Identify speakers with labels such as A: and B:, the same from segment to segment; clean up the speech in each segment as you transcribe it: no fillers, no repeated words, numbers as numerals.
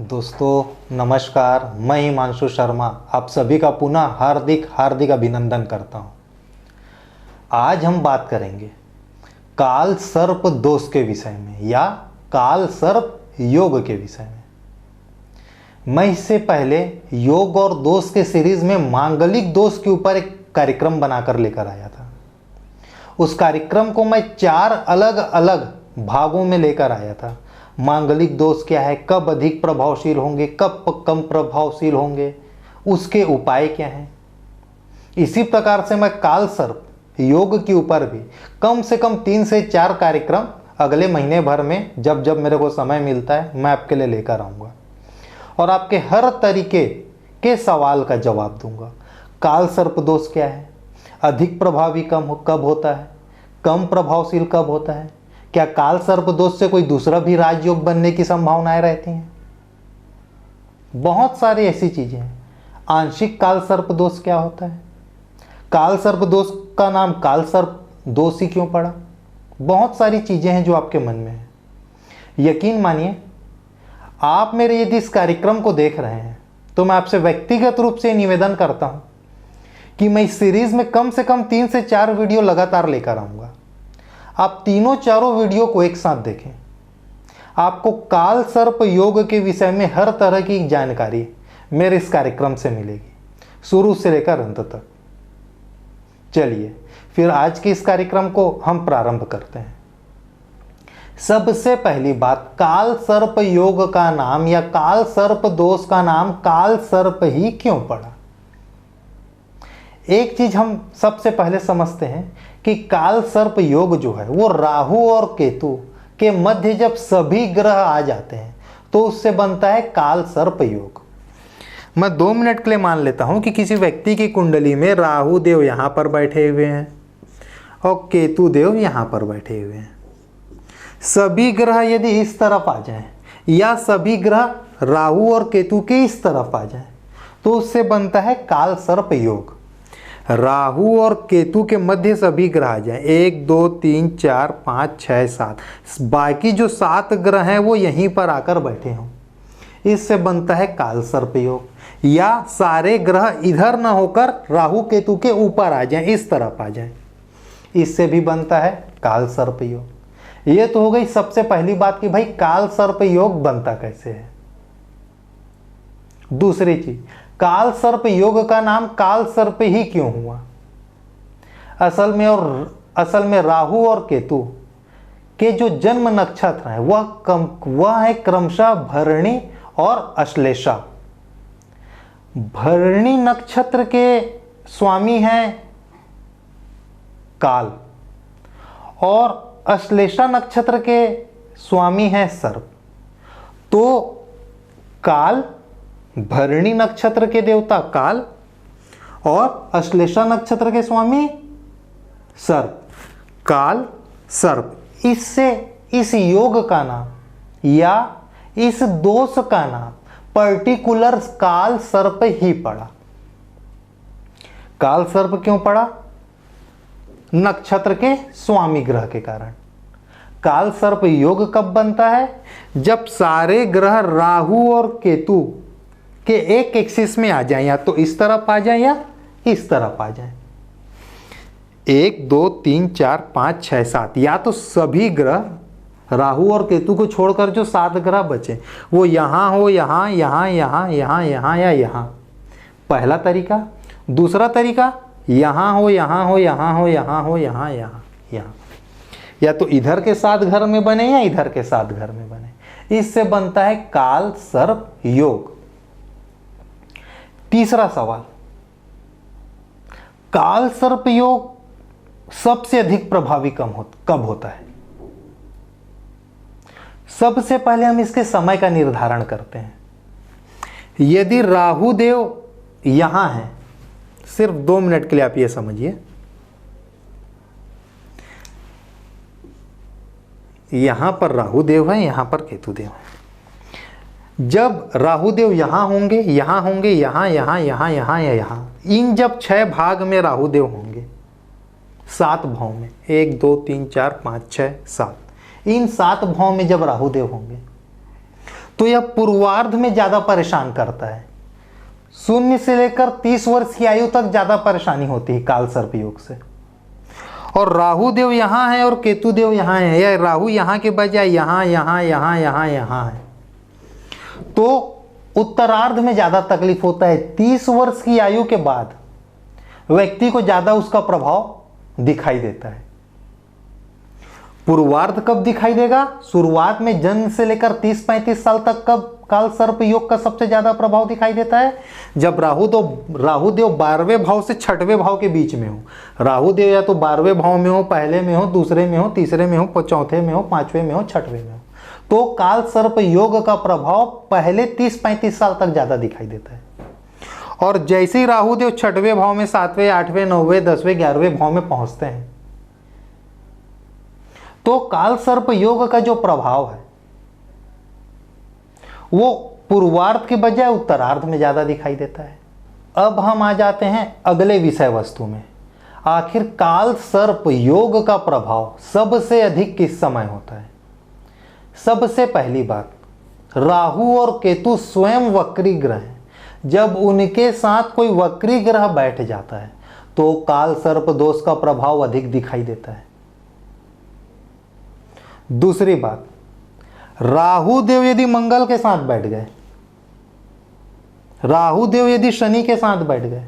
A: दोस्तों नमस्कार, मैं हिमांशु शर्मा आप सभी का पुनः हार्दिक हार्दिक अभिनंदन करता हूं। आज हम बात करेंगे काल सर्प दोष के विषय में या काल सर्प योग के विषय में। मैं इससे पहले योग और दोष के सीरीज में मांगलिक दोष के ऊपर एक कार्यक्रम बनाकर लेकर आया था। उस कार्यक्रम को मैं 4 अलग अलग भागों में लेकर आया था। मांगलिक दोष क्या है, कब अधिक प्रभावशील होंगे, कब कम प्रभावशील होंगे, उसके उपाय क्या हैं। इसी प्रकार से मैं काल सर्प योग के ऊपर भी कम से कम 3 से 4 कार्यक्रम अगले महीने भर में जब जब मेरे को समय मिलता है मैं आपके लिए लेकर आऊँगा और आपके हर तरीके के सवाल का जवाब दूंगा। काल सर्प दोष क्या है, अधिक प्रभावी कब होता है, कम प्रभावशील कब होता है, क्या काल सर्प दोष से कोई दूसरा भी राजयोग बनने की संभावनाएं रहती हैं। बहुत सारी ऐसी चीजें हैं। आंशिक काल सर्प दोष क्या होता है, काल सर्प दोष का नाम काल सर्प दोष ही क्यों पड़ा। बहुत सारी चीजें हैं जो आपके मन में है। यकीन मानिए, आप मेरे यदि इस कार्यक्रम को देख रहे हैं तो मैं आपसे व्यक्तिगत रूप से निवेदन करता हूं कि मैं इस सीरीज में कम से कम 3 से 4 वीडियो लगातार लेकर आऊंगा। आप तीनों चारों वीडियो को एक साथ देखें। आपको काल सर्प योग के विषय में हर तरह की जानकारी मेरे इस कार्यक्रम से मिलेगी, शुरू से लेकर अंत तक। चलिए फिर आज के इस कार्यक्रम को हम प्रारंभ करते हैं। सबसे पहली बात, काल सर्प योग का नाम या काल सर्प दोष का नाम काल सर्प ही क्यों पड़ा। एक चीज हम सबसे पहले समझते हैं कि काल सर्प योग जो है वो राहु और केतु के मध्य जब सभी ग्रह आ जाते हैं तो उससे बनता है काल सर्प योग। मैं 2 मिनट के लिए मान लेता हूं कि किसी व्यक्ति की कुंडली में राहु देव यहां पर बैठे हुए हैं और केतु देव यहां पर बैठे हुए हैं। सभी ग्रह यदि इस तरफ आ जाएं या सभी ग्रह राहु और केतु के इस तरफ आ जाएं तो उससे बनता है काल सर्प योग। राहु और केतु के मध्य सभी ग्रह आ जाए, 1 2 3 4 5 6 7, बाकी जो 7 ग्रह हैं वो यहीं पर आकर बैठे हों, इससे बनता है काल सर्प योग। या सारे ग्रह इधर न होकर राहु केतु के ऊपर आ जाएं, इस तरफ आ जाएं, इससे भी बनता है काल सर्प योग। ये तो हो गई सबसे पहली बात कि भाई काल सर्प योग बनता कैसे है। दूसरी चीज, काल सर्प योग का नाम काल सर्प ही क्यों हुआ। असल में राहु और केतु के जो जन्म नक्षत्र है वह है क्रमशः भरणी और अश्लेषा। भरणी नक्षत्र के स्वामी हैं काल और अश्लेषा नक्षत्र के स्वामी हैं सर्प। तो काल, भरणी नक्षत्र के देवता काल और अश्लेषा नक्षत्र के स्वामी सर्प, काल सर्प। इससे इस योग का नाम या इस दोष का नाम पर्टिकुलर काल सर्प ही पड़ा। काल सर्प क्यों पड़ा, नक्षत्र के स्वामी ग्रह के कारण। काल सर्प योग कब बनता है, जब सारे ग्रह राहु और केतु के एक एक्सिस में आ जाए, या तो इस तरफ आ जाए या इस तरफ आ जाए। 1 2 3 4 5 6 7, या तो सभी ग्रह राहु और केतु को छोड़कर जो 7 ग्रह बचे वो यहां हो, यहां यहां यहां यहां यहां या यहां, पहला तरीका। दूसरा तरीका, यहां हो यहां हो यहां हो यहां हो यहां यहां यहां, या तो इधर के 7 घर में बने या इधर के 7 घर में बने, इससे बनता है काल सर्प योग। तीसरा सवाल, काल सर्प योग सबसे अधिक प्रभावी कब होता है। सबसे पहले हम इसके समय का निर्धारण करते हैं। यदि राहु देव यहां है, सिर्फ 2 मिनट के लिए आप ये समझिए, यहां पर राहु देव है, यहां पर केतु देव है। जब राहु देव यहां होंगे, यहां होंगे, यहां यहां यहां यहां या यहां, इन जब 6 भाग में राहु देव होंगे, 7 भाव में, 1 2 3 4 5 6 7, इन 7 भाव में जब राहु देव होंगे तो यह पूर्वार्ध में ज़्यादा परेशान करता है। 0 से लेकर 30 वर्ष की आयु तक ज़्यादा परेशानी होती है काल सर्प योग से। और राहु देव यहाँ है और केतु देव यहाँ है, या राहु यहाँ के बजाय यहाँ यहाँ यहाँ यहाँ यहाँ है, तो उत्तरार्ध में ज़्यादा तकलीफ होता है। 30 वर्ष की आयु के बाद व्यक्ति को ज़्यादा उसका प्रभाव दिखाई देता है। पूर्वार्ध कब दिखाई देगा? शुरुआत में जन्म से लेकर 30-35 साल तक कब काल सर्प योग का सबसे ज्यादा प्रभाव दिखाई देता है? जब राहु देव 12वें भाव से 6वें भाव के बीच में हो। राहु देव या तो 12वें भाव में हो, पहले में हो, दूसरे में हो, तीसरे में हो, चौथे में हो, 5वें में हो, 6वें में हो, तो काल सर्प योग का प्रभाव पहले 30-35 साल तक ज्यादा दिखाई देता है। और जैसे ही राहु देव 6वें भाव में 7वें, 8वें, 9वें, 10वें, 11वें भाव में पहुंचते हैं, तो काल सर्प योग का जो प्रभाव है वो पूर्वार्ध के बजाय उत्तरार्ध में ज्यादा दिखाई देता है। अब हम आ जाते हैं अगले विषय वस्तु में। आखिर काल सर्प योग का प्रभाव सबसे अधिक किस समय होता है? सबसे पहली बात, राहु और केतु स्वयं वक्री ग्रह हैं। जब उनके साथ कोई वक्री ग्रह बैठ जाता है तो काल सर्प दोष का प्रभाव अधिक दिखाई देता है। दूसरी बात, राहु देव यदि मंगल के साथ बैठ गए, राहु देव यदि शनि के साथ बैठ गए,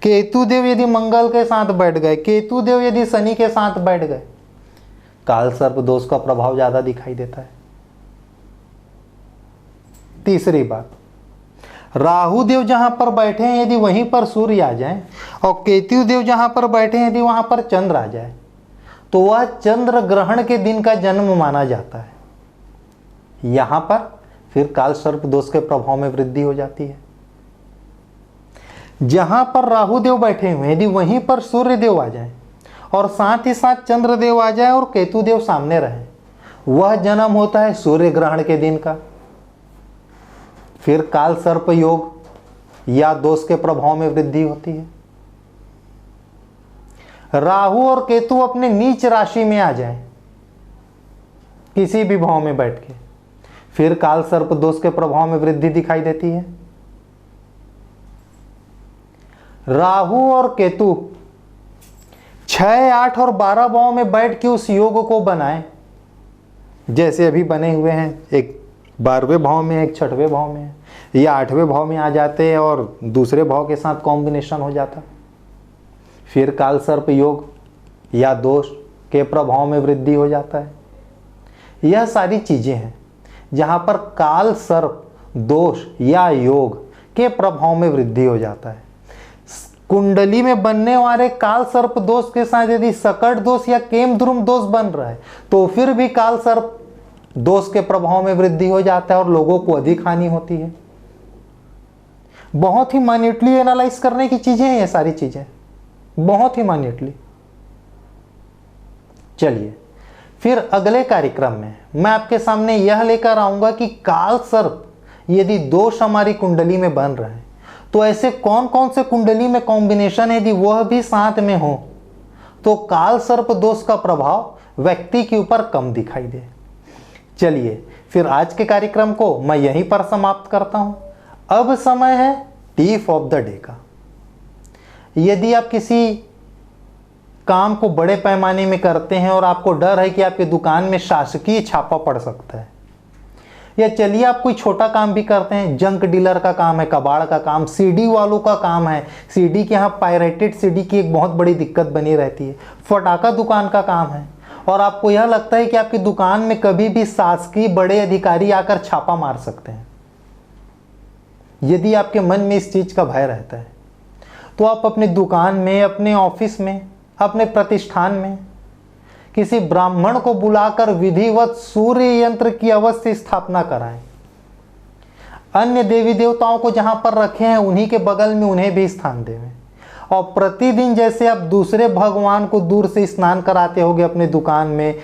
A: केतु देव यदि मंगल के साथ बैठ गए, केतु देव यदि शनि के साथ बैठ गए, काल सर्प दोष का प्रभाव ज्यादा दिखाई देता है। तीसरी बात, राहु देव जहां पर बैठे हैं यदि वहीं पर सूर्य आ जाए और केतु देव जहां पर बैठे हैं यदि वहां पर चंद्र आ जाए, तो वह चंद्र ग्रहण के दिन का जन्म माना जाता है। यहां पर फिर काल सर्प दोष के प्रभाव में वृद्धि हो जाती है। जहां पर राहु देव बैठे हुए यदि वहीं पर सूर्य देव आ जाए और साथ ही साथ चंद्र देव आ जाए और केतु देव सामने रहे, वह जन्म होता है सूर्य ग्रहण के दिन का। फिर काल सर्प योग या दोष के प्रभाव में वृद्धि होती है। राहु और केतु अपने नीच राशि में आ जाए किसी भी भाव में बैठ के, फिर काल सर्प दोष के प्रभाव में वृद्धि दिखाई देती है। राहु और केतु 6, 8 और 12 भाव में बैठ के उस योग को बनाएं, जैसे अभी बने हुए हैं, एक 12वें भाव में, एक 6वें भाव में, या 8वें भाव में आ जाते हैं और दूसरे भाव के साथ कॉम्बिनेशन हो जाता, फिर काल सर्प योग या दोष के प्रभाव में वृद्धि हो जाता है। यह सारी चीजें हैं जहां पर काल सर्प दोष या योग के प्रभाव में वृद्धि हो जाता है। कुंडली में बनने वाले काल सर्प दोष के साथ यदि सकट दोष या केमद्रुम दोष बन रहा है तो फिर भी काल सर्प दोष के प्रभाव में वृद्धि हो जाता है और लोगों को अधिक हानि होती है। बहुत ही माइन्यूटली एनालाइज करने की चीजें हैं ये सारी चीजें, बहुत ही माइन्यूटली। चलिए फिर अगले कार्यक्रम में मैं आपके सामने यह लेकर आऊंगा कि काल सर्प यदि दोष हमारी कुंडली में बन रहे हैं तो ऐसे कौन कौन से कुंडली में कॉम्बिनेशन यदि वह भी साथ में हो तो काल सर्प दोष का प्रभाव व्यक्ति के ऊपर कम दिखाई दे। चलिए फिर आज के कार्यक्रम को मैं यहीं पर समाप्त करता हूं। अब समय है टिप ऑफ द डे का। यदि आप किसी काम को बड़े पैमाने में करते हैं और आपको डर है कि आपके दुकान में शासकीय छापा पड़ सकता है, या चलिए आप कोई छोटा काम भी करते हैं, जंक डीलर का काम है, कबाड़ का काम, सीडी वालों का काम है, सीडी के यहाँ पायरेटेड सीडी की एक बहुत बड़ी दिक्कत बनी रहती है, फटाका दुकान का काम है, और आपको यह लगता है कि आपकी दुकान में कभी भी शासकीय बड़े अधिकारी आकर छापा मार सकते हैं, यदि आपके मन में इस चीज का भय रहता है तो आप अपनी दुकान में, अपने ऑफिस में, अपने प्रतिष्ठान में किसी ब्राह्मण को बुलाकर विधिवत सूर्य यंत्र की अवश्य स्थापना कराएं। अन्य देवी देवताओं को जहां पर रखे हैं उन्हीं के बगल में उन्हें भी स्थान देवें, और प्रतिदिन जैसे आप दूसरे भगवान को दूर से स्नान कराते होगे, अपने दुकान में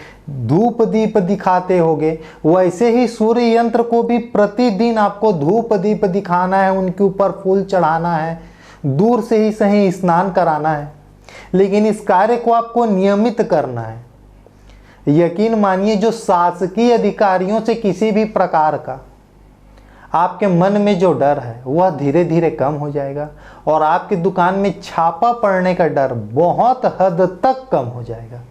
A: धूप दीप दिखाते होगे, वैसे ही सूर्य यंत्र को भी प्रतिदिन आपको धूप दीप दिखाना है, उनके ऊपर फूल चढ़ाना है, दूर से ही सही स्नान कराना है। लेकिन इस कार्य को आपको नियमित करना है। यकीन मानिए जो शासकीय अधिकारियों से किसी भी प्रकार का आपके मन में जो डर है वह धीरे धीरे कम हो जाएगा और आपकी दुकान में छापा पड़ने का डर बहुत हद तक कम हो जाएगा।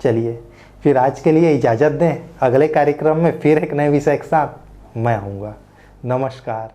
A: चलिए फिर आज के लिए इजाज़त दें, अगले कार्यक्रम में फिर एक नए विषय के साथ मैं आऊँगा। नमस्कार।